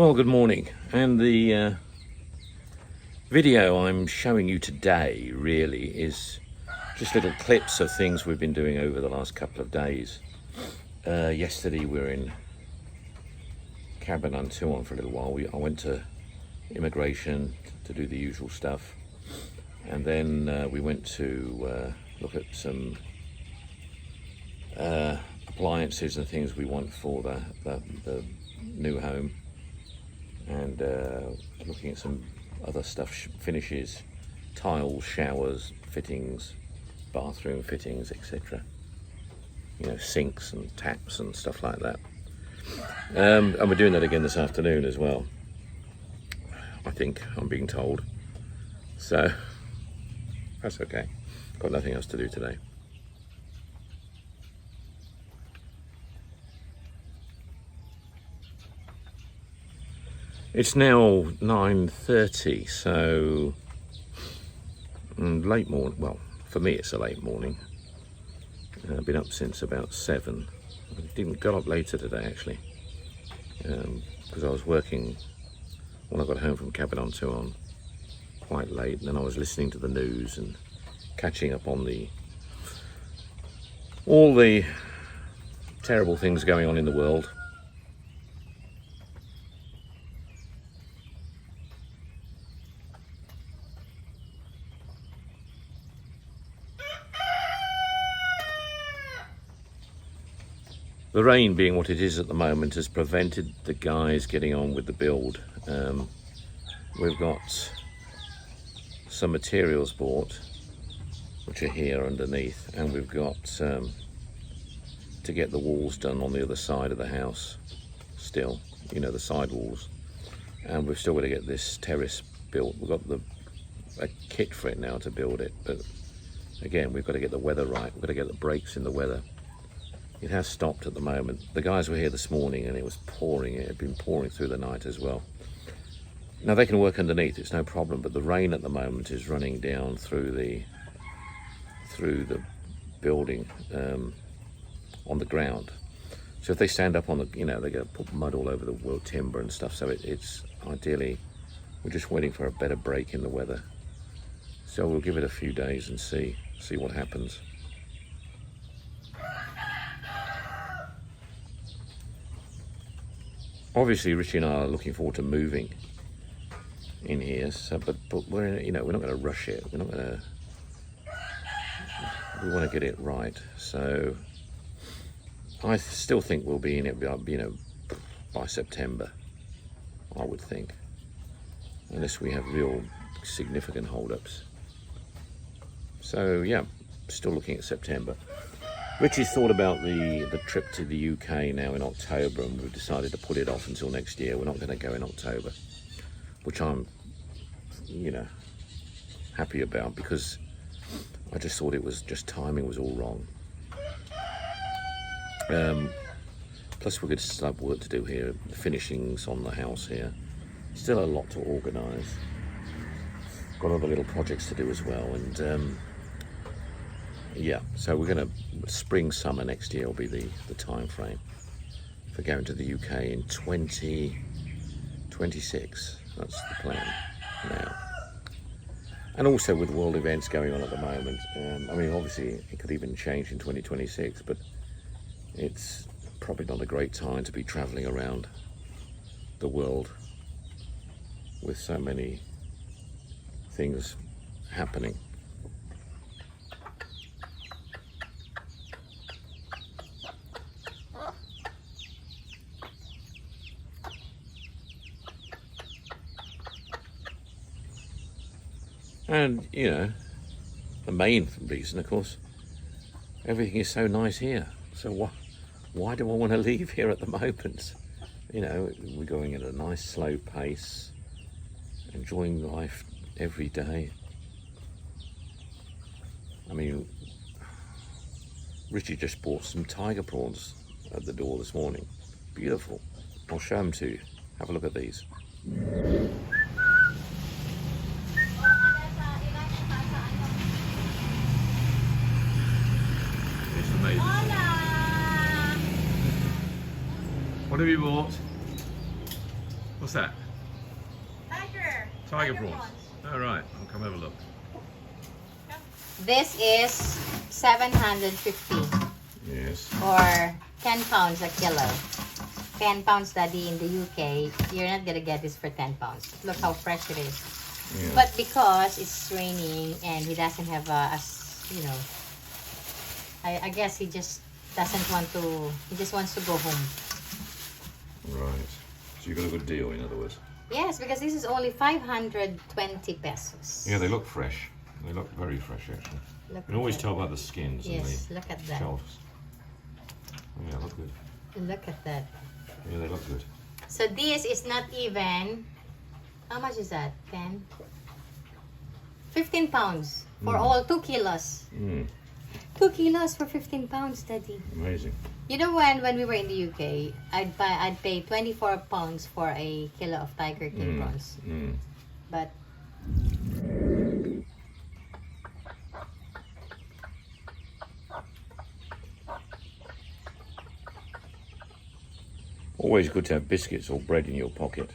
Well, good morning. And the video I'm showing you today really is just little clips of things we've been doing over the last couple of days. Yesterday we were in Cabanatuan for a little while. I went to immigration to do the usual stuff, and then we went to look at some appliances and things we want for the new home, and looking at some other stuff, finishes, tiles, showers, fittings, bathroom fittings, etc. You know, sinks and taps and stuff like that. And we're doing that again this afternoon as well, I think, I'm being told. So that's okay. Got nothing else to do today. It's now 9:30, so late morning. Well, for me it's a late morning. I've been up since about 7. I got up later today actually, because I was working when I got home from Cabanatuan quite late, and then I was listening to the news and catching up on all the terrible things going on in the world. The rain being what it is at the moment has prevented the guys getting on with the build. We've got some materials bought, which are here underneath, and we've got to get the walls done on the other side of the house still, you know, the side walls. And we've still got to get this terrace built. We've got a kit for it now to build it, but again, we've got to get the weather right. We've got to get the breaks in the weather. It has stopped at the moment. The guys were here this morning and it was pouring. It had been pouring through the night as well. Now they can work underneath, it's no problem, but the rain at the moment is running down through the building on the ground. So if they stand up on the, you know, they're going to put mud all over the world, timber and stuff. So it's ideally, we're just waiting for a better break in the weather. So we'll give it a few days and see what happens. Obviously, Richie and I are looking forward to moving in here. So, but we're, you know, we're not going to rush it. We're not going to. We want to get it right. So, I still think we'll be in it, you know, by September. I would think, unless we have real significant hold-ups. So yeah, still looking at September. Richie's thought about the trip to the UK now in October, and we've decided to put it off until next year. We're not going to go in October, which I'm, you know, happy about, because I just thought it was just timing was all wrong. Plus we've got some work to do here, finishings on the house here. Still a lot to organise. Got other little projects to do as well, and yeah, so we're going to, spring, summer next year will be the time frame for going to the UK in 2026. That's the plan now. And also with world events going on at the moment, I mean, obviously it could even change in 2026, but it's probably not a great time to be travelling around the world with so many things happening. And, you know, the main reason, of course, everything is so nice here. So why do I want to leave here at the moment? You know, we're going at a nice slow pace, enjoying life every day. I mean, Richie just bought some tiger prawns at the door this morning. Beautiful. I'll show them to you. Have a look at these. What have you bought? What's that? Tiger prawns. All right, I'll come have a look. This is 750 Yes. or 10 pounds a kilo. 10 pounds, Daddy, in the UK. You're not gonna get this for 10 pounds. Look how fresh it is. Yeah. But because it's raining and he doesn't have you know, I guess he just doesn't want to, he just wants to go home. Right. So you got a good deal, in other words. Yes, because this is only 520 pesos. Yeah, they look fresh. They look very fresh, actually. Look You can always at tell by the skins and Yes, the look at that. shells. Oh, yeah, look good. Look at that. Yeah, they look good. So this is not even, how much is that? 10? 15 pounds for all 2 kilos. 2 kilos for 15 pounds, Daddy. Amazing. You know, when we were in the UK, I'd pay 24 pounds for a kilo of Tiger King prawns. But Always good to have biscuits or bread in your pocket.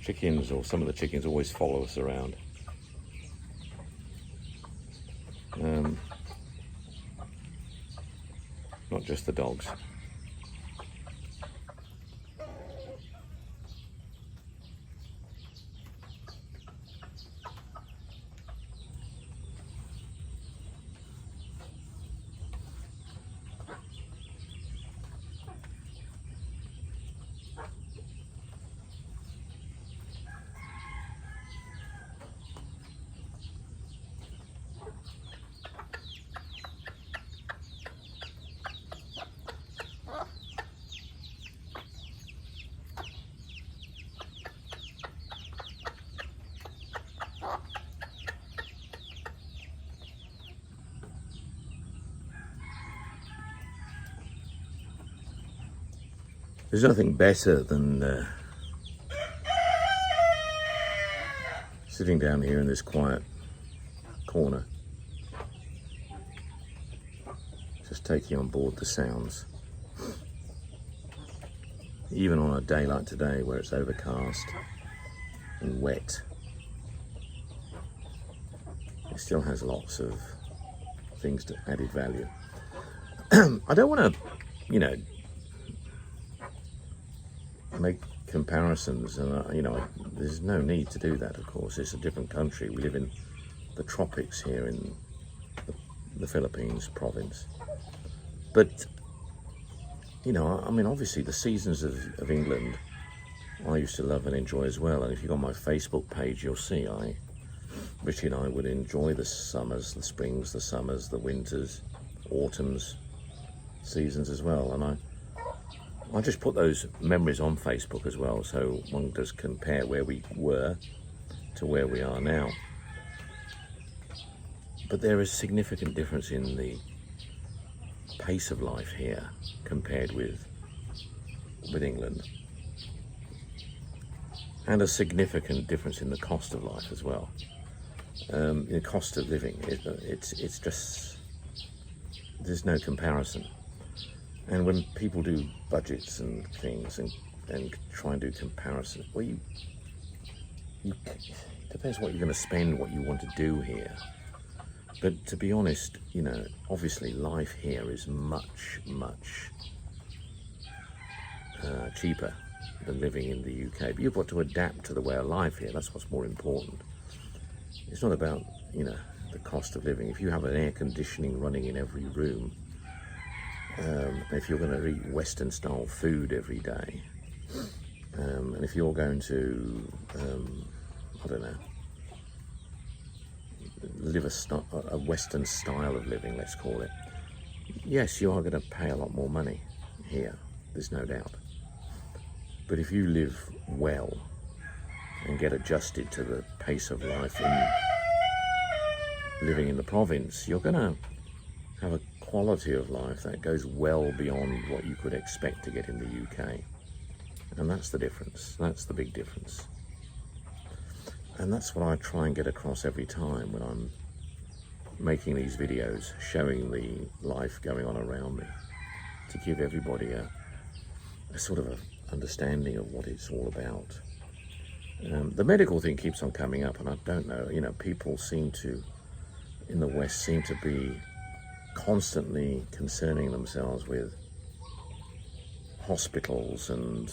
Chickens, or some of the chickens, always follow us around. Not just the dogs. There's nothing better than sitting down here in this quiet corner, just taking on board the sounds. Even on a day like today where it's overcast and wet, it still has lots of things to added value. I don't want to, you know, make comparisons, and you know, there's no need to do that. Of course, it's a different country. We live in the tropics here in the Philippines province, but you know, I mean, obviously the seasons of England I used to love and enjoy as well. And if you go on my Facebook page, you'll see Richie and I would enjoy the summers, the springs, the summers, the winters, autumns, seasons as well. And I just put those memories on Facebook as well, so one does compare where we were to where we are now. But there is significant difference in the pace of life here compared with England, and a significant difference in the cost of life as well. The cost of living, it's just, there's no comparison. And when people do budgets and things and try and do comparisons, well, it depends what you're going to spend, what you want to do here. But to be honest, you know, obviously life here is much, much cheaper than living in the UK. But you've got to adapt to the way of life here. That's what's more important. It's not about, you know, the cost of living. If you have an air conditioning running in every room, if you're going to eat Western style food every day, and if you're going to, I don't know, live a Western style of living, let's call it, yes, you are going to pay a lot more money here, there's no doubt. But if you live well and get adjusted to the pace of life in living in the province, you're going to have a quality of life that goes well beyond what you could expect to get in the UK. And that's the difference. That's the big difference. And that's what I try and get across every time when I'm making these videos, showing the life going on around me, to give everybody a sort of understanding of what it's all about. The medical thing keeps on coming up, and I don't know, you know, people seem to, in the West, seem to be constantly concerning themselves with hospitals and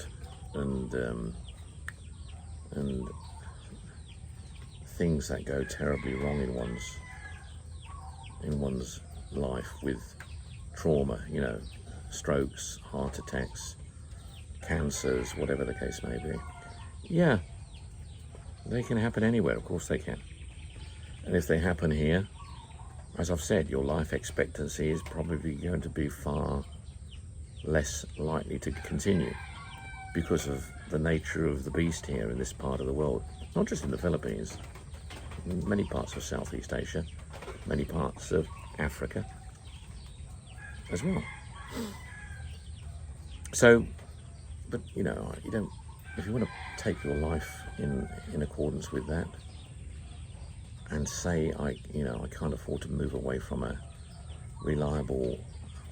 things that go terribly wrong in one's life with trauma, you know, strokes, heart attacks, cancers, whatever the case may be. Yeah, they can happen anywhere, of course they can. And if they happen here, as I've said, your life expectancy is probably going to be far less likely to continue because of the nature of the beast here in this part of the world. Not just in the Philippines, in many parts of Southeast Asia, many parts of Africa as well. So, but you know, you don't, if you want to take your life in accordance with that and say, I can't afford to move away from a reliable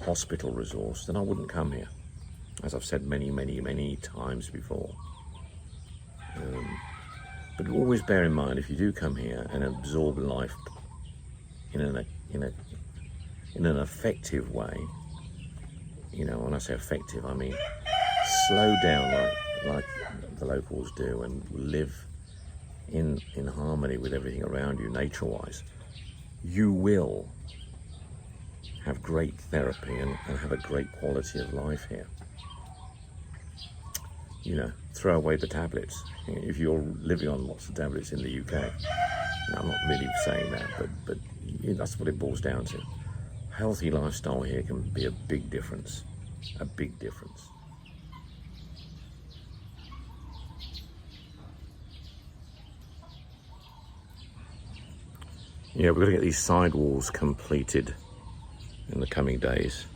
hospital resource, then I wouldn't come here, as I've said many, many, many times before. But always bear in mind, if you do come here and absorb life in an effective way, you know, when I say effective, I mean slow down like the locals do, and live in harmony with everything around you, nature-wise, you will have great therapy and have a great quality of life here. You know, throw away the tablets. If you're living on lots of tablets in the UK, now, I'm not really saying that, but that's what it boils down to. Healthy lifestyle here can be a big difference, a big difference. Yeah, we're going to get these side walls completed in the coming days.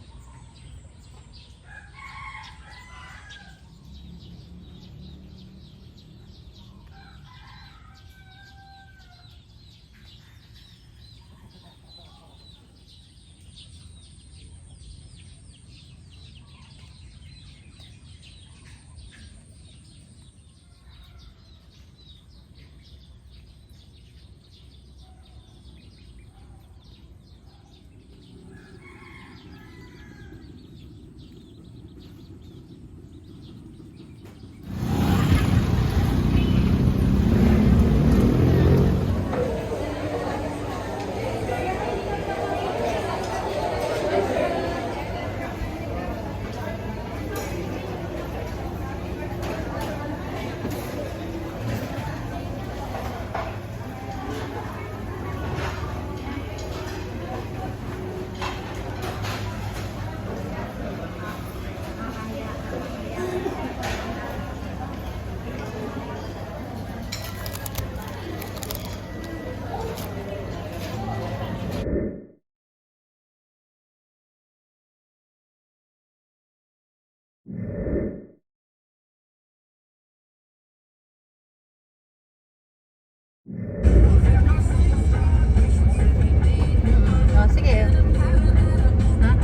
Sige.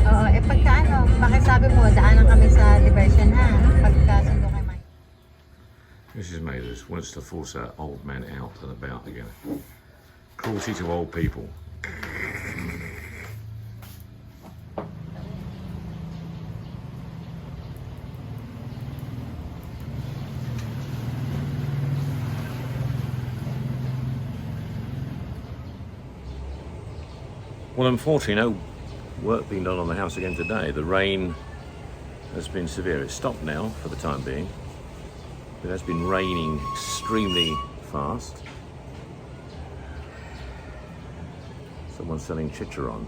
Oo, pagka pakisabi mo, daanan kami sa diversion, ha? Pagkasundo kay Mike. Mrs. Mathers wants to force her old man out and about again. Cruelty to old people. Well, unfortunately, no work being done on the house again today. The rain has been severe. It's stopped now for the time being. It has been raining extremely fast. Someone's selling chicharron.